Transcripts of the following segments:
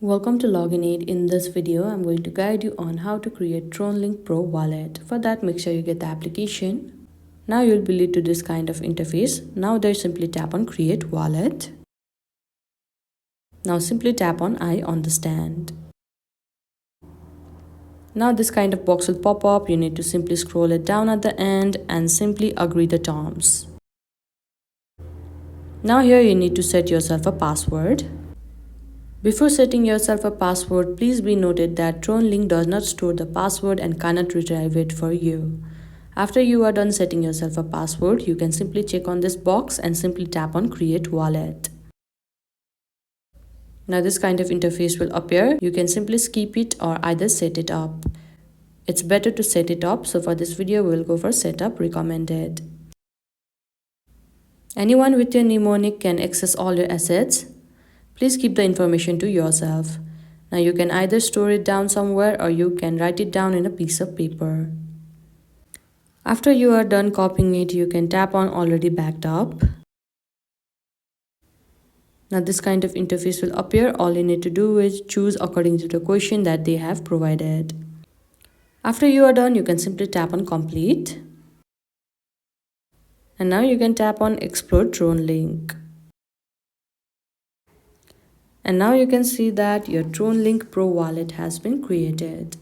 Welcome to Login Aid. In this video, I'm going to guide you on how to create TronLink Pro Wallet. For that, make sure you get the application. Now you'll be led to this kind of interface. Now there, simply tap on Create Wallet. Now simply tap on I on the stand. Now this kind of box will pop up. You need to simply scroll it down at the end and simply agree the terms. Now here you need to set yourself a password. Before setting yourself a password, please be noted that TronLink does not store the password and cannot retrieve it for you. After you are done setting yourself a password, you can simply check on this box and simply tap on Create Wallet. Now this kind of interface will appear. You can simply skip it or either set it up. It's better to set it up, so for this video we'll go for setup recommended. Anyone with your mnemonic can access all your assets. Please keep the information to yourself. Now you can either store it down somewhere or you can write it down in a piece of paper. After you are done copying it, you can tap on Already Backed Up. Now this kind of interface will appear. All you need to do is choose according to the question that they have provided. After you are done, you can simply tap on Complete. And now you can tap on Explore TronLink. And now you can see that your TronLink Pro Wallet has been created.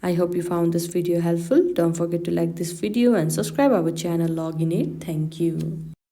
I hope you found this video helpful. Don't forget to like this video and subscribe our channel Login Aid. Thank you.